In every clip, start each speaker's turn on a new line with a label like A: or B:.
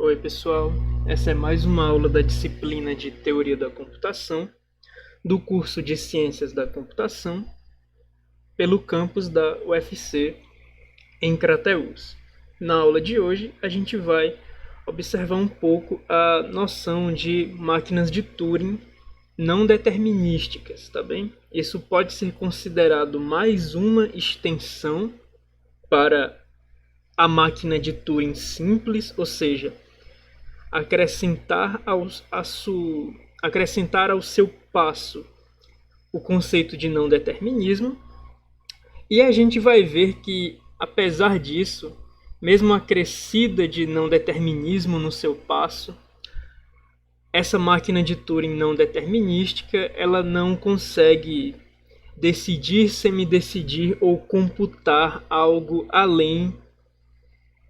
A: Oi pessoal, essa é mais uma aula da disciplina de Teoria da Computação, do curso de Ciências da Computação, pelo campus da UFC em Crateús. Na aula de hoje a gente vai observar um pouco a noção de máquinas de Turing não determinísticas, tá bem? Isso pode ser considerado mais uma extensão para a máquina de Turing simples, ou seja, acrescentar ao seu passo o conceito de não determinismo. E a gente vai ver que, apesar disso, mesmo acrescida de não determinismo no seu passo, essa máquina de Turing não determinística ela não consegue decidir, semidecidir ou computar algo além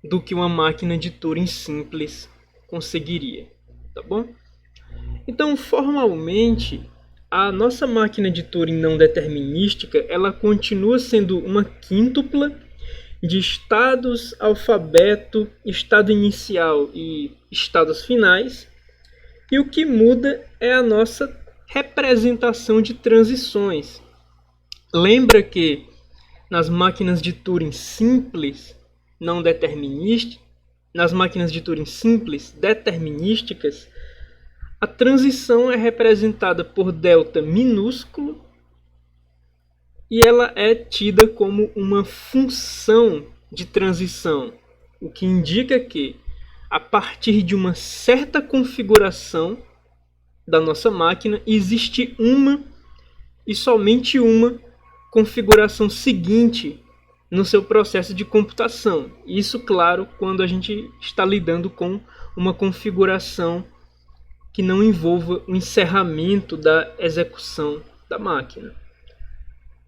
A: do que uma máquina de Turing simples conseguiria, tá bom? Então, formalmente, a nossa máquina de Turing não determinística, ela continua sendo uma quíntupla de estados, alfabeto, estado inicial e estados finais, e o que muda é a nossa representação de transições. Lembra que nas máquinas de Turing simples, não determinísticas, nas máquinas de Turing simples determinísticas, a transição é representada por delta minúsculo e ela é tida como uma função de transição, o que indica que, a partir de uma certa configuração da nossa máquina, existe uma e somente uma configuração seguinte no seu processo de computação. Isso, claro, quando a gente está lidando com uma configuração que não envolva o encerramento da execução da máquina.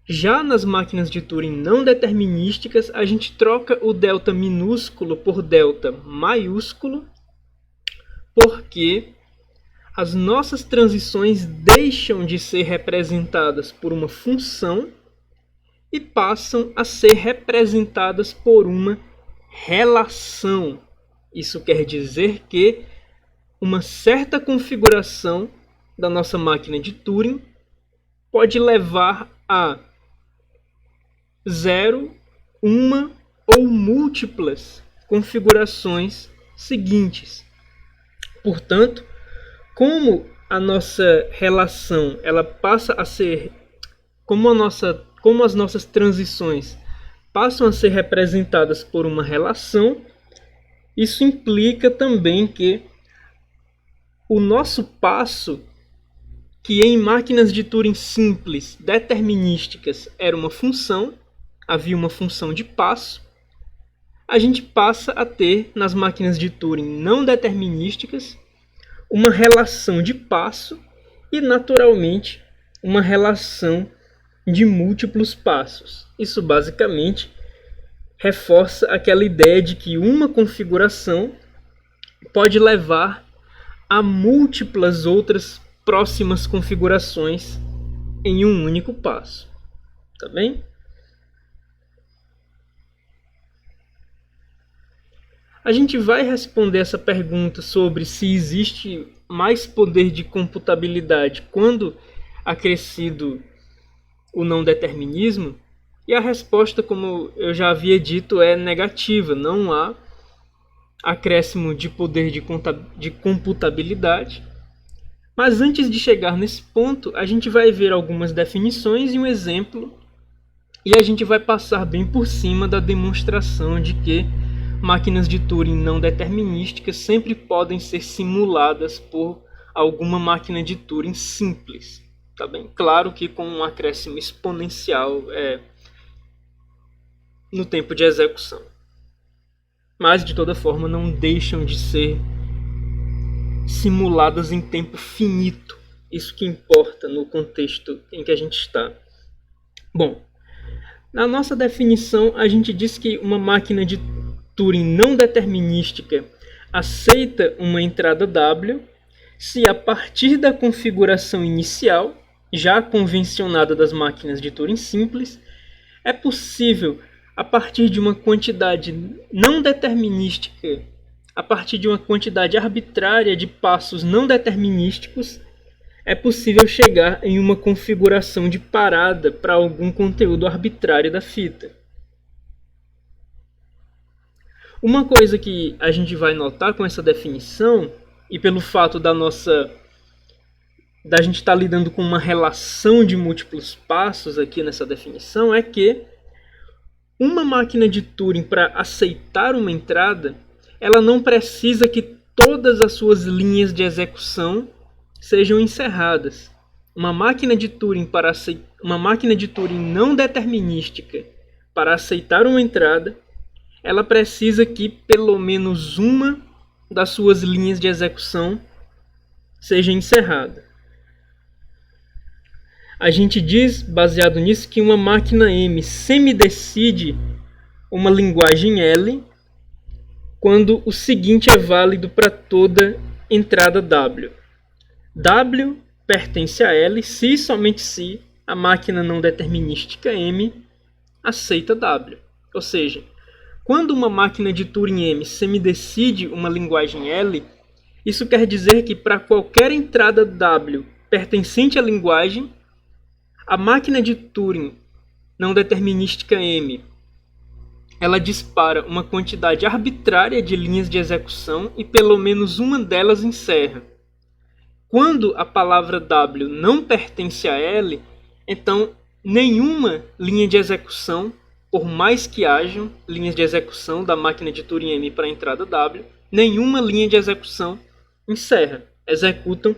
A: Já nas máquinas de Turing não determinísticas, a gente troca o delta minúsculo por delta maiúsculo, porque as nossas transições deixam de ser representadas por uma função e passam a ser representadas por uma relação. Isso quer dizer que uma certa configuração da nossa máquina de Turing pode levar a 0, uma ou múltiplas configurações seguintes. Portanto, como a nossa relação ela passa a ser como as nossas transições passam a ser representadas por uma relação, isso implica também que o nosso passo, que em máquinas de Turing simples determinísticas era uma função, havia uma função de passo, a gente passa a ter nas máquinas de Turing não determinísticas uma relação de passo e, naturalmente, uma relação de múltiplos passos. Isso basicamente reforça aquela ideia de que uma configuração pode levar a múltiplas outras próximas configurações em um único passo. Tá bem? A gente vai responder essa pergunta sobre se existe mais poder de computabilidade quando acrescido o não determinismo, e a resposta, como eu já havia dito, é negativa. Não há acréscimo de poder de computabilidade. Mas antes de chegar nesse ponto, a gente vai ver algumas definições e um exemplo, e a gente vai passar bem por cima da demonstração de que máquinas de Turing não determinísticas sempre podem ser simuladas por alguma máquina de Turing simples. Tá bem? Claro que com um acréscimo exponencial no tempo de execução. Mas, de toda forma, não deixam de ser simuladas em tempo finito. Isso que importa no contexto em que a gente está. Bom, na nossa definição, a gente diz que uma máquina de Turing não determinística aceita uma entrada W se, a partir da configuração inicial, já convencionada das máquinas de Turing simples, é possível, a partir de uma quantidade não determinística a partir de uma quantidade arbitrária de passos não determinísticos, é possível chegar em uma configuração de parada para algum conteúdo arbitrário da fita. Uma coisa que a gente vai notar com essa definição, e pelo fato da gente estar lidando com uma relação de múltiplos passos aqui nessa definição, é que uma máquina de Turing, para aceitar uma entrada, ela não precisa que todas as suas linhas de execução sejam encerradas. Uma máquina de Turing não determinística, para aceitar uma entrada, ela precisa que pelo menos uma das suas linhas de execução seja encerrada. A gente diz, baseado nisso, que uma máquina M semidecide uma linguagem L quando o seguinte é válido para toda entrada W. W pertence a L se e somente se a máquina não determinística M aceita W. Ou seja, quando uma máquina de Turing M semidecide uma linguagem L, isso quer dizer que para qualquer entrada W pertencente à linguagem, a máquina de Turing não determinística M, ela dispara uma quantidade arbitrária de linhas de execução e pelo menos uma delas encerra. Quando a palavra W não pertence a L, então nenhuma linha de execução, por mais que hajam linhas de execução da máquina de Turing M para a entrada W, nenhuma linha de execução encerra, executam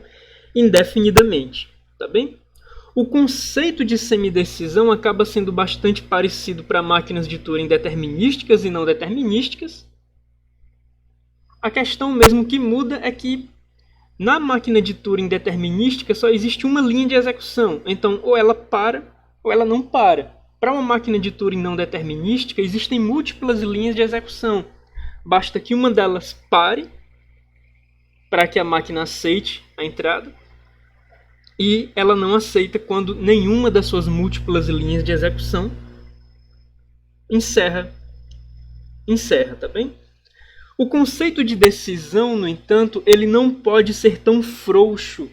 A: indefinidamente, tá bem? O conceito de semidecisão acaba sendo bastante parecido para máquinas de Turing determinísticas e não determinísticas. A questão mesmo que muda é que na máquina de Turing determinística só existe uma linha de execução, então ou ela para ou ela não para. Para uma máquina de Turing não determinística, existem múltiplas linhas de execução. Basta que uma delas pare para que a máquina aceite a entrada e ela não aceita quando nenhuma das suas múltiplas linhas de execução encerra, tá bem? O conceito de decisão, no entanto, ele não pode ser tão frouxo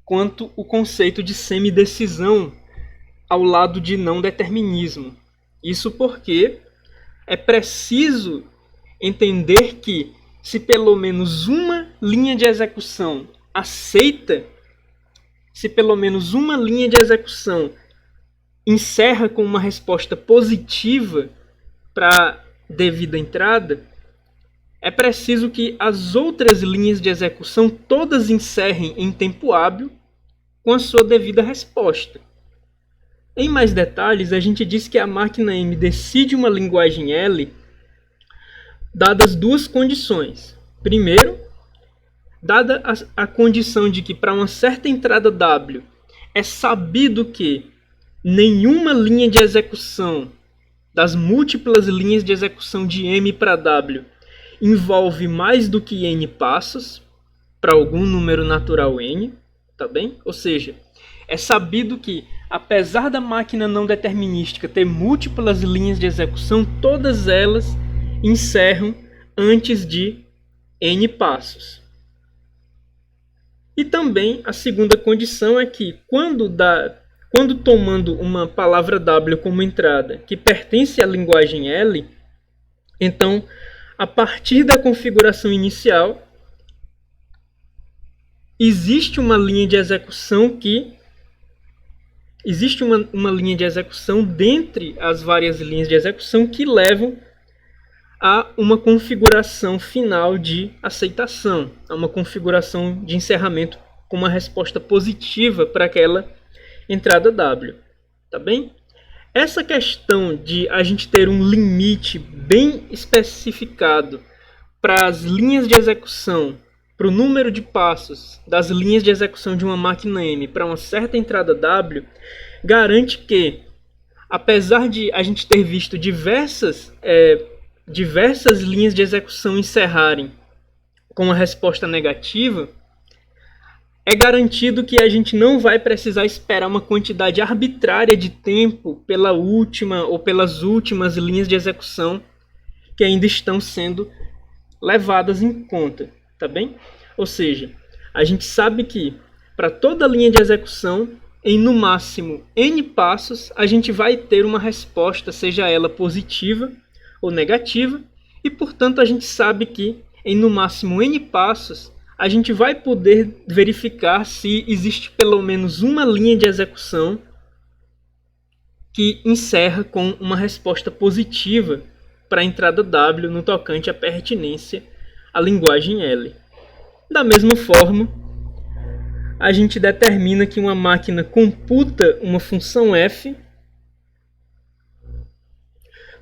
A: quanto o conceito de semidecisão ao lado de não determinismo. Isso porque é preciso entender que se pelo menos uma linha de execução aceita, se pelo menos uma linha de execução encerra com uma resposta positiva para a devida entrada, é preciso que as outras linhas de execução todas encerrem em tempo hábil com a sua devida resposta. Em mais detalhes, a gente diz que a máquina M decide uma linguagem L dadas duas condições. Primeiro, dada a condição de que para uma certa entrada W é sabido que nenhuma linha de execução das múltiplas linhas de execução de M para W envolve mais do que N passos para algum número natural N, tá bem? Ou seja, é sabido que apesar da máquina não determinística ter múltiplas linhas de execução, todas elas encerram antes de N passos. E também a segunda condição é que quando tomando uma palavra W como entrada que pertence à linguagem L, então a partir da configuração inicial existe uma linha de execução uma linha de execução dentre as várias linhas de execução que levam a uma configuração final de aceitação, a uma configuração de encerramento com uma resposta positiva para aquela entrada W, tá bem? Essa questão de a gente ter um limite bem especificado para as linhas de execução, para o número de passos das linhas de execução de uma máquina M para uma certa entrada W, garante que, apesar de a gente ter visto diversas linhas de execução encerrarem com uma resposta negativa, é garantido que a gente não vai precisar esperar uma quantidade arbitrária de tempo pela última ou pelas últimas linhas de execução que ainda estão sendo levadas em conta, tá bem? Ou seja, a gente sabe que para toda linha de execução, em no máximo n passos, a gente vai ter uma resposta, seja ela positiva ou negativa, e portanto a gente sabe que em no máximo n passos, a gente vai poder verificar se existe pelo menos uma linha de execução que encerra com uma resposta positiva para a entrada W no tocante à pertinência à linguagem L. Da mesma forma, a gente determina que uma máquina computa uma função f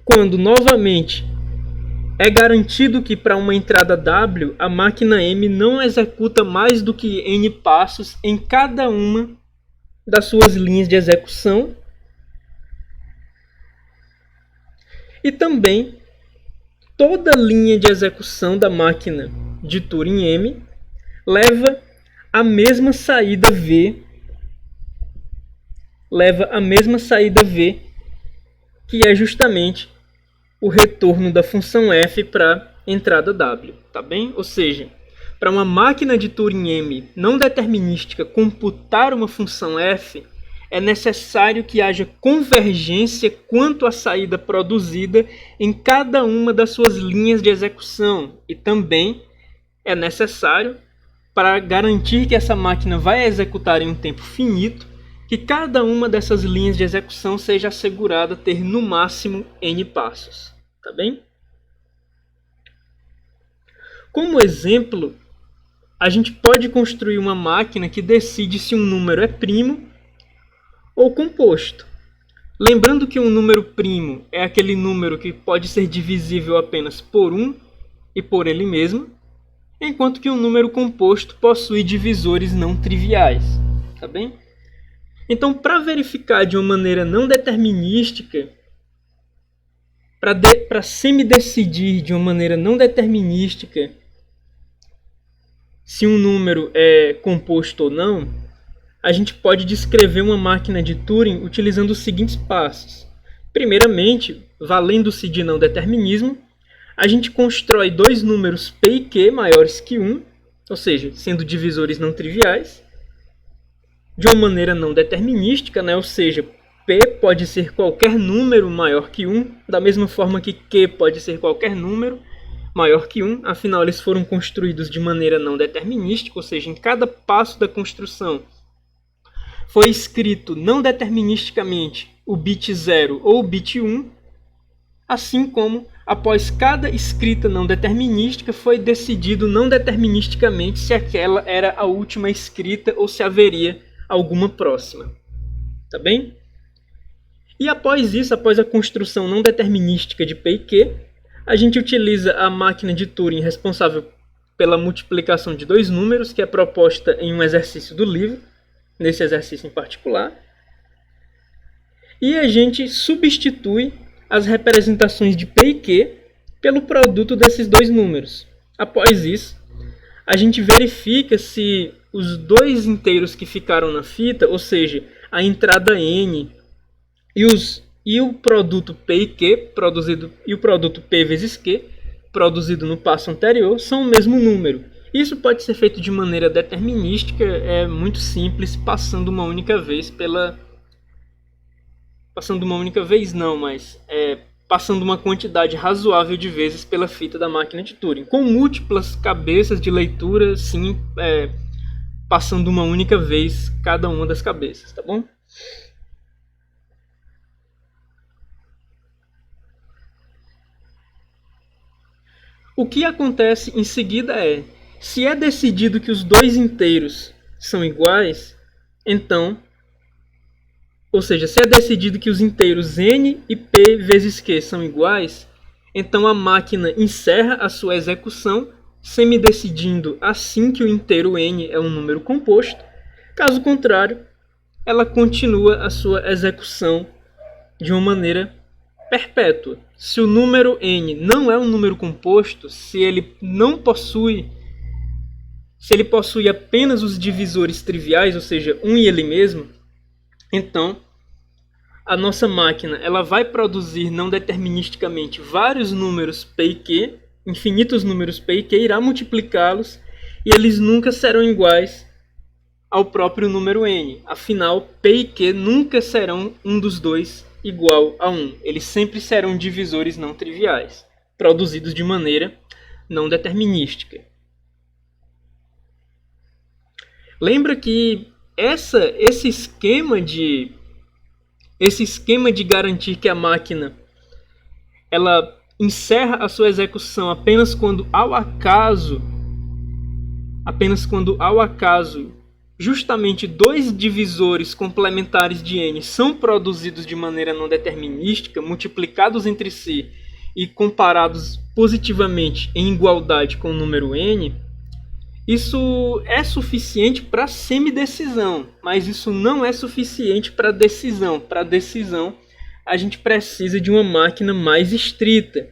A: quando, novamente, é garantido que para uma entrada W, a máquina M não executa mais do que n passos em cada uma das suas linhas de execução. E também, toda linha de execução da máquina de Turing M leva a mesma saída V, que é justamente o retorno da função f para entrada W, tá bem? Ou seja, para uma máquina de Turing M não determinística computar uma função f, é necessário que haja convergência quanto à saída produzida em cada uma das suas linhas de execução. E também é necessário, para garantir que essa máquina vai executar em um tempo finito, que cada uma dessas linhas de execução seja assegurada ter no máximo n passos. Tá bem? Como exemplo, a gente pode construir uma máquina que decide se um número é primo ou composto. Lembrando que um número primo é aquele número que pode ser divisível apenas por 1 e por ele mesmo, enquanto que um número composto possui divisores não triviais. Tá bem? Então, para verificar de uma maneira não determinística, para semidecidir de uma maneira não determinística se um número é composto ou não, a gente pode descrever uma máquina de Turing utilizando os seguintes passos. Primeiramente, valendo-se de não determinismo, a gente constrói dois números p e q maiores que 1, ou seja, sendo divisores não triviais, de uma maneira não determinística, né? Ou seja, p pode ser qualquer número maior que 1, da mesma forma que q pode ser qualquer número maior que 1, afinal eles foram construídos de maneira não determinística, ou seja, em cada passo da construção foi escrito não deterministicamente o bit 0 ou o bit 1, assim como após cada escrita não determinística foi decidido não deterministicamente se aquela era a última escrita ou se haveria alguma próxima. Tá bem? E após isso, após a construção não determinística de P e Q, a gente utiliza a máquina de Turing responsável pela multiplicação de dois números, que é proposta em um exercício do livro, nesse exercício em particular. E a gente substitui as representações de P e Q pelo produto desses dois números. Após isso, a gente verifica se os dois inteiros que ficaram na fita, ou seja, a entrada N e o produto P e Q produzido, e o produto P vezes Q produzido no passo anterior são o mesmo número. Isso pode ser feito de maneira determinística, é muito simples, passando uma única vez passando uma quantidade razoável de vezes pela fita da máquina de Turing. Com múltiplas cabeças de leitura, sim, passando uma única vez cada uma das cabeças, tá bom? O que acontece em seguida é, se é decidido que os dois inteiros são iguais, então, ou seja, se é decidido que os inteiros n e p vezes q são iguais, então a máquina encerra a sua execução, semidecidindo assim que o inteiro n é um número composto. Caso contrário, ela continua a sua execução de uma maneira perpétua. Se o número n não é um número composto, se ele possui apenas os divisores triviais, ou seja, 1 e ele mesmo, então a nossa máquina ela vai produzir não deterministicamente vários números p e q, infinitos números p e q, irá multiplicá-los e eles nunca serão iguais ao próprio número n. Afinal, p e q nunca serão um dos dois igual a 1. Eles sempre serão divisores não triviais, produzidos de maneira não determinística. Lembra que esse esquema de garantir que a máquina ela encerra a sua execução apenas quando ao acaso justamente dois divisores complementares de n são produzidos de maneira não determinística, multiplicados entre si e comparados positivamente em igualdade com o número n. Isso é suficiente para semidecisão, mas isso não é suficiente para decisão. Para decisão, a gente precisa de uma máquina mais estrita.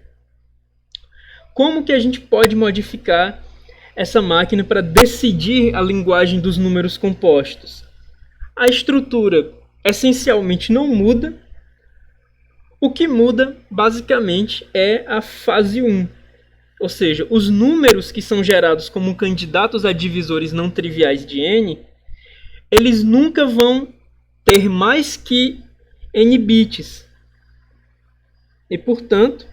A: Como que a gente pode modificar essa máquina para decidir a linguagem dos números compostos? A estrutura essencialmente não muda. O que muda, basicamente, é a fase 1. Ou seja, os números que são gerados como candidatos a divisores não triviais de n, eles nunca vão ter mais que n bits. E, portanto,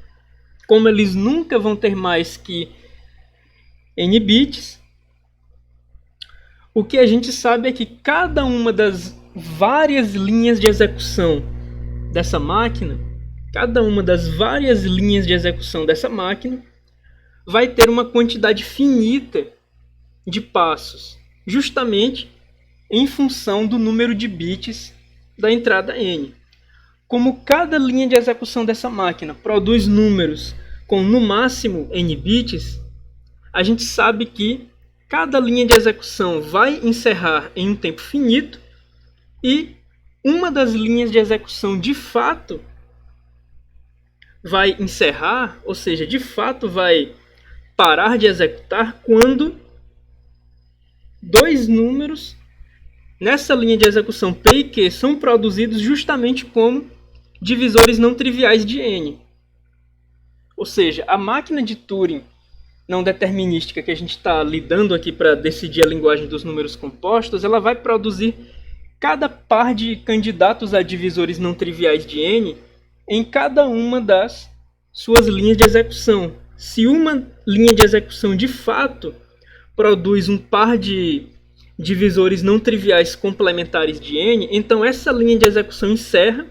A: como eles nunca vão ter mais que n bits, o que a gente sabe é que cada uma das várias linhas de execução dessa máquina, vai ter uma quantidade finita de passos, justamente em função do número de bits da entrada n. Como cada linha de execução dessa máquina produz números com no máximo n bits, a gente sabe que cada linha de execução vai encerrar em um tempo finito e uma das linhas de execução de fato vai encerrar, ou seja, de fato vai parar de executar quando dois números nessa linha de execução p e q são produzidos justamente como divisores não triviais de n. Ou seja, a máquina de Turing não determinística que a gente está lidando aqui para decidir a linguagem dos números compostos, ela vai produzir cada par de candidatos a divisores não triviais de n em cada uma das suas linhas de execução. Se uma linha de execução de fato produz um par de divisores não triviais complementares de n, então essa linha de execução encerra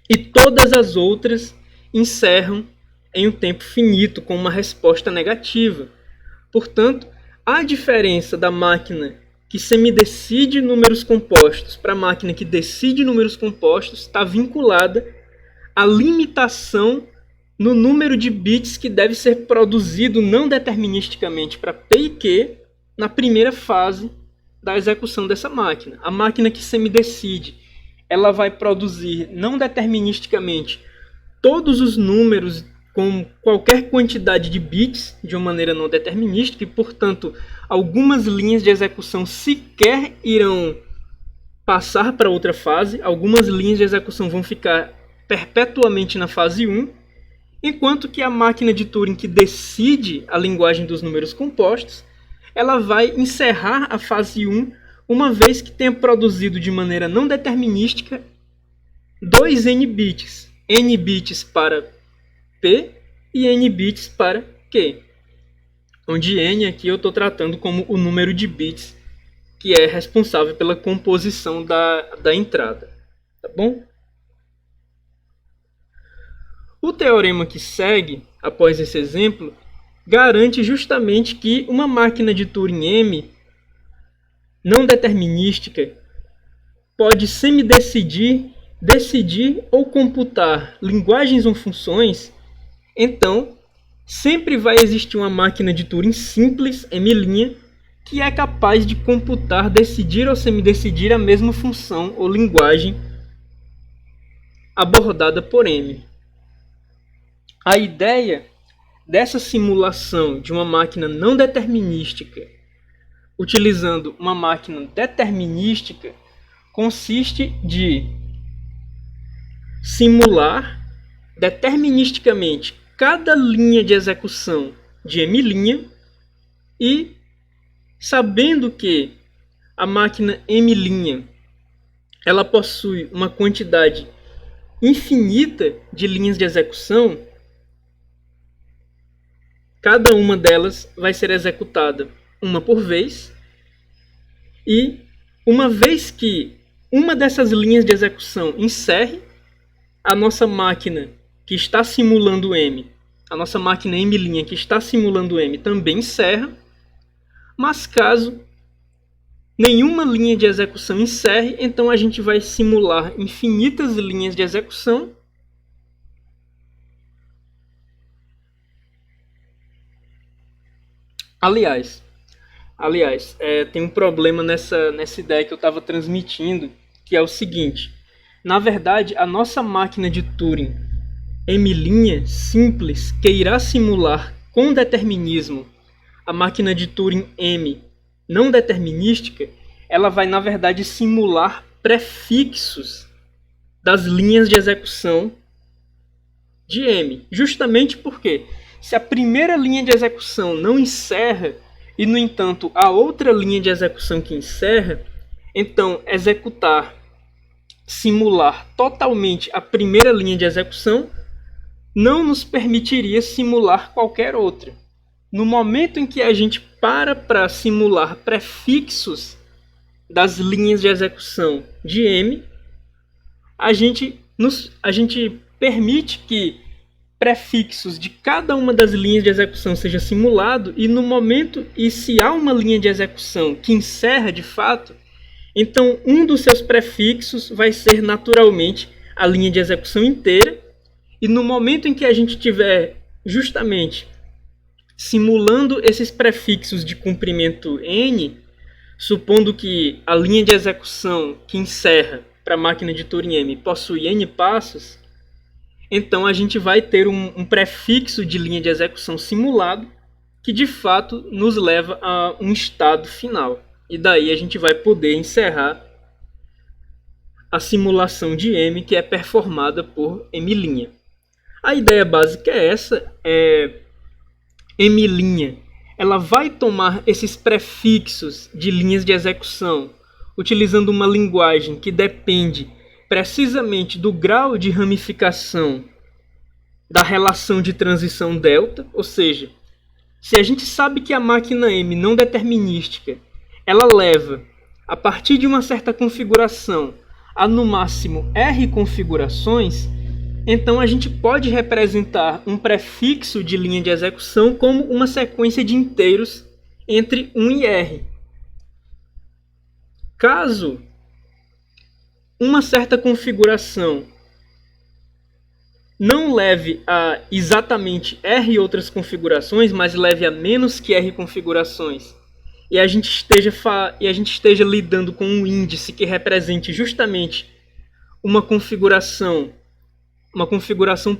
A: e todas as outras encerram em um tempo finito com uma resposta negativa. Portanto, a diferença da máquina que semidecide números compostos para a máquina que decide números compostos está vinculada à limitação no número de bits que deve ser produzido não deterministicamente para P e Q na primeira fase da execução dessa máquina. A máquina que semidecide, ela vai produzir não deterministicamente todos os números com qualquer quantidade de bits de uma maneira não determinística e, portanto, algumas linhas de execução sequer irão passar para outra fase, algumas linhas de execução vão ficar perpetuamente na fase 1, enquanto que a máquina de Turing que decide a linguagem dos números compostos, ela vai encerrar a fase 1 uma vez que tenha produzido de maneira não determinística 2 n bits para P e n bits para Q, onde n aqui eu estou tratando como o número de bits que é responsável pela composição da entrada, tá bom? O teorema que segue, após esse exemplo, garante justamente que uma máquina de Turing M não determinística pode semidecidir, decidir ou computar linguagens ou funções. Então, sempre vai existir uma máquina de Turing simples, M', que é capaz de computar, decidir ou semidecidir a mesma função ou linguagem abordada por M. A ideia dessa simulação de uma máquina não determinística utilizando uma máquina determinística consiste de simular deterministicamente cada linha de execução de M', e sabendo que a máquina M' ela possui uma quantidade infinita de linhas de execução, cada uma delas vai ser executada uma por vez, e uma vez que uma dessas linhas de execução encerre, a nossa máquina que está simulando M, a nossa máquina M' que está simulando M também encerra, mas caso nenhuma linha de execução encerre, então a gente vai simular infinitas linhas de execução. Aliás, tem um problema nessa ideia que eu estava transmitindo, que é o seguinte. Na verdade, a nossa máquina de Turing M' simples, que irá simular com determinismo a máquina de Turing M não determinística, ela vai, na verdade, simular prefixos das linhas de execução de M. Justamente porque, se a primeira linha de execução não encerra, e, no entanto, a outra linha de execução que encerra, então simular totalmente a primeira linha de execução não nos permitiria simular qualquer outra. No momento em que a gente para simular prefixos das linhas de execução de M, a gente permite que prefixos de cada uma das linhas de execução seja simulado, e se há uma linha de execução que encerra de fato, então um dos seus prefixos vai ser naturalmente a linha de execução inteira, e no momento em que a gente tiver justamente simulando esses prefixos de comprimento n, supondo que a linha de execução que encerra para a máquina de Turing M possui n passos, então a gente vai ter um prefixo de linha de execução simulado que de fato nos leva a um estado final. E daí a gente vai poder encerrar a simulação de M, que é performada por M'. A ideia básica é essa. M' ela vai tomar esses prefixos de linhas de execução utilizando uma linguagem que depende precisamente do grau de ramificação da relação de transição delta, ou seja, se a gente sabe que a máquina M não determinística ela leva, a partir de uma certa configuração, a no máximo R configurações, então a gente pode representar um prefixo de linha de execução como uma sequência de inteiros entre 1 e R. Caso uma certa configuração não leve a exatamente R outras configurações, mas leve a menos que R configurações, e a gente esteja lidando com um índice que represente justamente uma configuração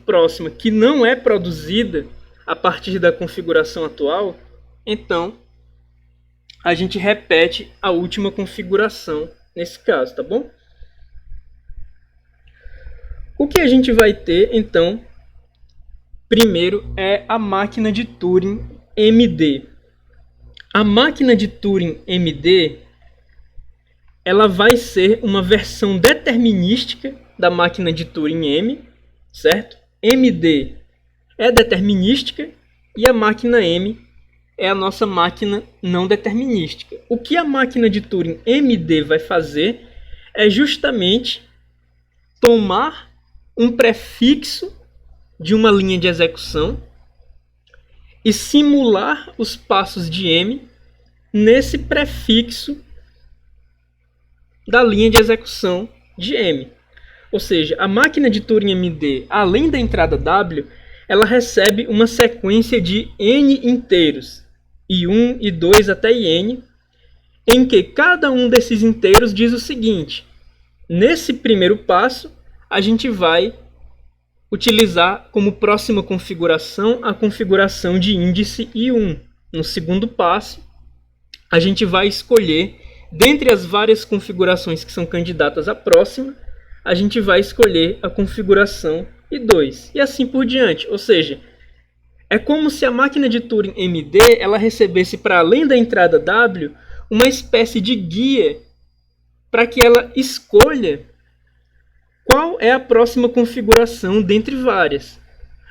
A: próxima que não é produzida a partir da configuração atual, então a gente repete a última configuração nesse caso, tá bom? O que a gente vai ter, então, primeiro é a máquina de Turing MD. A máquina de Turing MD ela vai ser uma versão determinística da máquina de Turing M, certo? MD é determinística e a máquina M é a nossa máquina não determinística. O que a máquina de Turing MD vai fazer é justamente tomar um prefixo de uma linha de execução e simular os passos de M nesse prefixo da linha de execução de M. Ou seja, a máquina de Turing MD, além da entrada W, ela recebe uma sequência de N inteiros, I1, I2 até IN, em que cada um desses inteiros diz o seguinte: nesse primeiro passo, a gente vai utilizar como próxima configuração a configuração de índice I1. No segundo passo, a gente vai escolher, dentre as várias configurações que são candidatas à próxima, a gente vai escolher a configuração I2. E assim por diante. Ou seja, É como se a máquina de Turing MD ela recebesse, para além da entrada W, uma espécie de guia para que ela escolha qual é a próxima configuração dentre várias.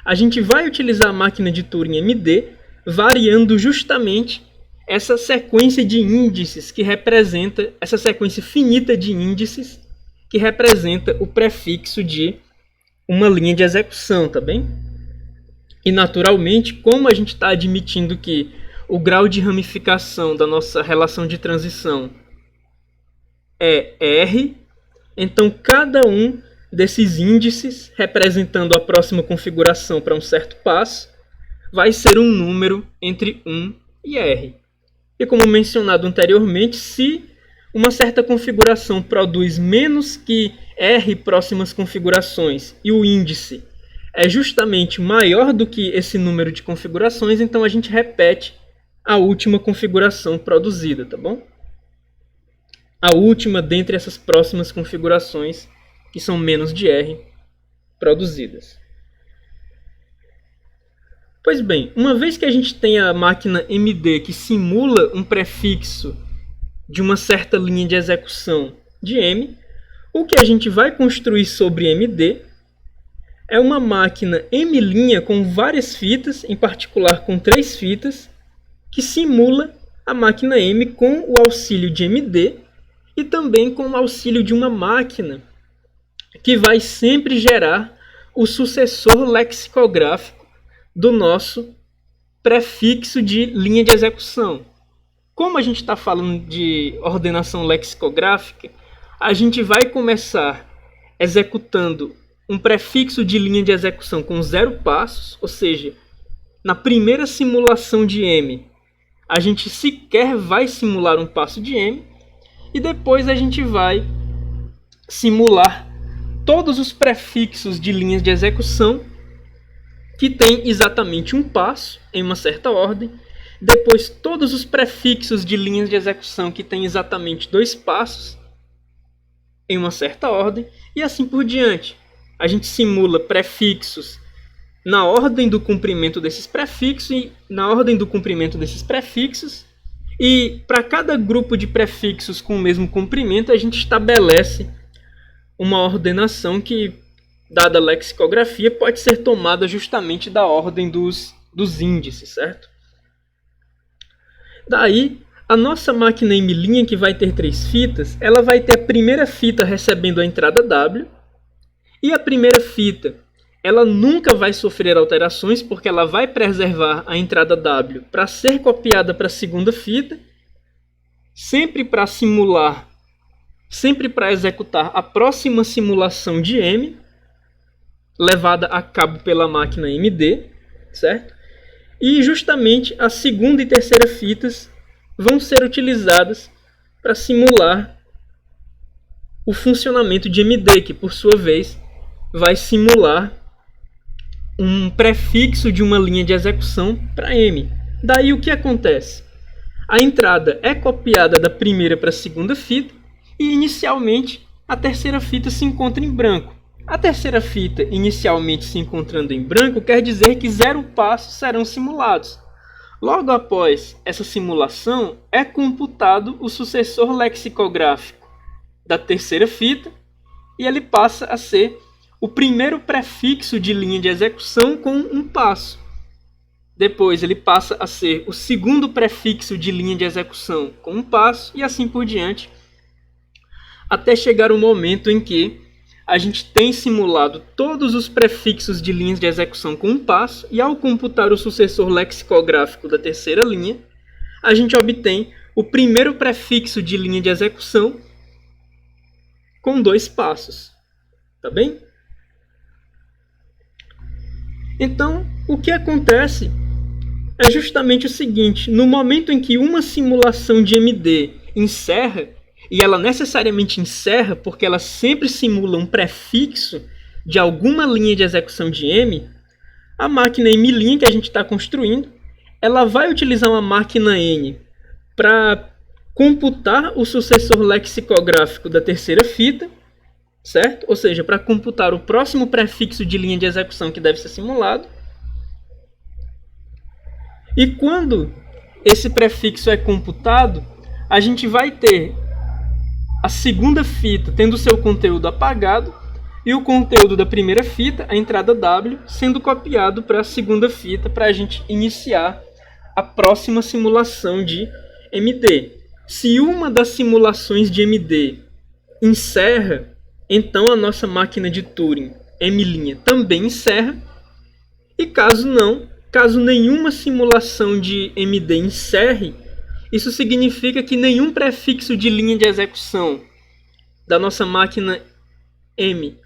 A: A gente vai utilizar a máquina de Turing MD variando justamente essa sequência de índices que representa, essa sequência finita de índices que representa o prefixo de uma linha de execução, tá bem? E naturalmente, como a gente está admitindo que o grau de ramificação da nossa relação de transição é R, então cada um desses índices, representando a próxima configuração para um certo passo, vai ser um número entre 1 e R. E como mencionado anteriormente, se uma certa configuração produz menos que R próximas configurações e o índice é justamente maior do que esse número de configurações, então a gente repete a última configuração produzida, tá bom? A última dentre essas próximas configurações que são menos de R produzidas. Pois bem, uma vez que a gente tem a máquina MD que simula um prefixo de uma certa linha de execução de M, o que a gente vai construir sobre MD é uma máquina M' com várias fitas, em particular com 3 fitas, que simula a máquina M com o auxílio de MD e também com o auxílio de uma máquina que vai sempre gerar o sucessor lexicográfico do nosso prefixo de linha de execução. Como a gente está falando de ordenação lexicográfica, a gente vai começar executando um prefixo de linha de execução com 0 passos, ou seja, na primeira simulação de M, a gente sequer vai simular um passo de M, e depois a gente vai simular todos os prefixos de linhas de execução que tem exatamente um passo em uma certa ordem, depois todos os prefixos de linhas de execução que tem exatamente 2 passos em uma certa ordem, e assim por diante. A gente simula prefixos na ordem do comprimento desses prefixos e na ordem do comprimento desses prefixos, e para cada grupo de prefixos com o mesmo comprimento a gente estabelece uma ordenação que, dada a lexicografia, pode ser tomada justamente da ordem dos índices, certo? Daí, a nossa máquina M', que vai ter 3 fitas, ela vai ter a primeira fita recebendo a entrada W, e a primeira fita, ela nunca vai sofrer alterações, porque ela vai preservar a entrada W para ser copiada para a segunda fita, sempre para simular, sempre para executar a próxima simulação de M, levada a cabo pela máquina MD, certo? E justamente a segunda e terceira fitas vão ser utilizadas para simular o funcionamento de MD, que por sua vez vai simular um prefixo de uma linha de execução para M. Daí o que acontece? A entrada é copiada da primeira para a segunda fita e inicialmente a terceira fita se encontra em branco. A terceira fita inicialmente se encontrando em branco quer dizer que 0 passos serão simulados. Logo após essa simulação é computado o sucessor lexicográfico da terceira fita e ele passa a ser o primeiro prefixo de linha de execução com um passo. Depois ele passa a ser o segundo prefixo de linha de execução com um passo e assim por diante, até chegar o momento em que a gente tem simulado todos os prefixos de linhas de execução com um passo e ao computar o sucessor lexicográfico da terceira linha, a gente obtém o primeiro prefixo de linha de execução com 2 passos. Tá bem? Então, o que acontece é justamente o seguinte: no momento em que uma simulação de MD encerra, e ela necessariamente encerra porque ela sempre simula um prefixo de alguma linha de execução de M, a máquina M' que a gente está construindo, ela vai utilizar uma máquina N para computar o sucessor lexicográfico da terceira fita, certo? Ou seja, para computar o próximo prefixo de linha de execução que deve ser simulado. E quando esse prefixo é computado, a gente vai ter a segunda fita tendo seu conteúdo apagado e o conteúdo da primeira fita, a entrada W, sendo copiado para a segunda fita para a gente iniciar a próxima simulação de MD. Se uma das simulações de MD encerra, então a nossa máquina de Turing M' também encerra. E caso não, caso nenhuma simulação de MD encerre, isso significa que nenhum prefixo de linha de execução da nossa máquina M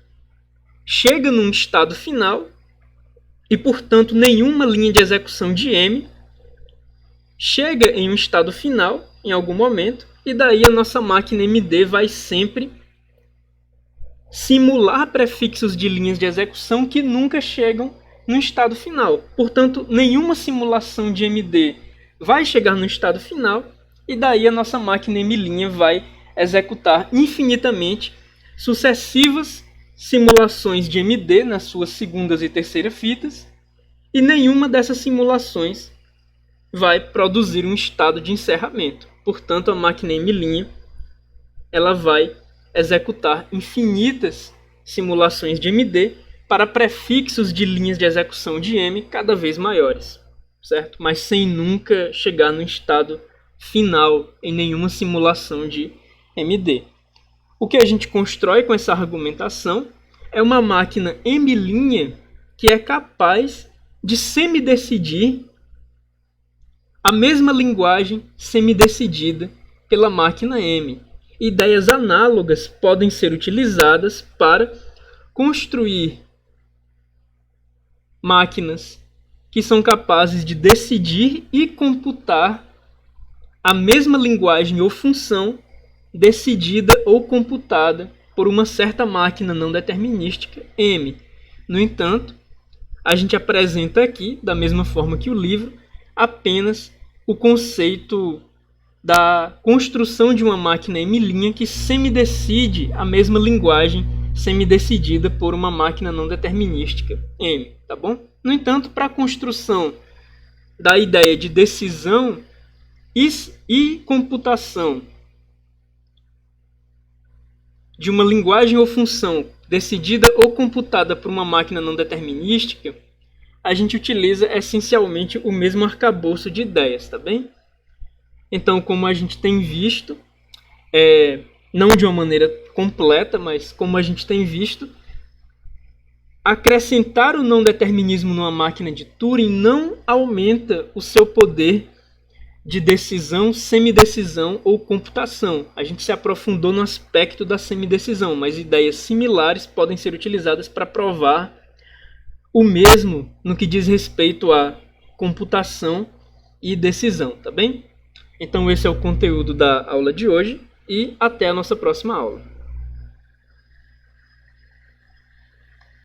A: chega num estado final e, portanto, nenhuma linha de execução de M chega em um estado final em algum momento, e daí a nossa máquina MD vai sempre simular prefixos de linhas de execução que nunca chegam no estado final. Portanto, nenhuma simulação de MD vai chegar no estado final, e daí a nossa máquina M' vai executar infinitamente sucessivas simulações de MD nas suas segundas e terceiras fitas, e nenhuma dessas simulações vai produzir um estado de encerramento. Portanto, a máquina M' ela vai executar infinitas simulações de MD para prefixos de linhas de execução de M cada vez maiores, certo? Mas sem nunca chegar no estado final em nenhuma simulação de MD. O que a gente constrói com essa argumentação é uma máquina M' que é capaz de semidecidir a mesma linguagem semidecidida pela máquina M. Ideias análogas podem ser utilizadas para construir máquinas que são capazes de decidir e computar a mesma linguagem ou função decidida ou computada por uma certa máquina não determinística M. No entanto, a gente apresenta aqui, da mesma forma que o livro, apenas o conceito da construção de uma máquina M' que semidecide a mesma linguagem semidecidida por uma máquina não determinística M, tá bom? No entanto, para a construção da ideia de decisão e computação de uma linguagem ou função decidida ou computada por uma máquina não determinística, a gente utiliza essencialmente o mesmo arcabouço de ideias, tá bem? Então, como a gente tem visto, não de uma maneira completa, mas como a gente tem visto, acrescentar o não determinismo numa máquina de Turing não aumenta o seu poder de decisão, semidecisão ou computação. A gente se aprofundou no aspecto da semidecisão, mas ideias similares podem ser utilizadas para provar o mesmo no que diz respeito à computação e decisão, tá bem? Então esse é o conteúdo da aula de hoje e até a nossa próxima aula.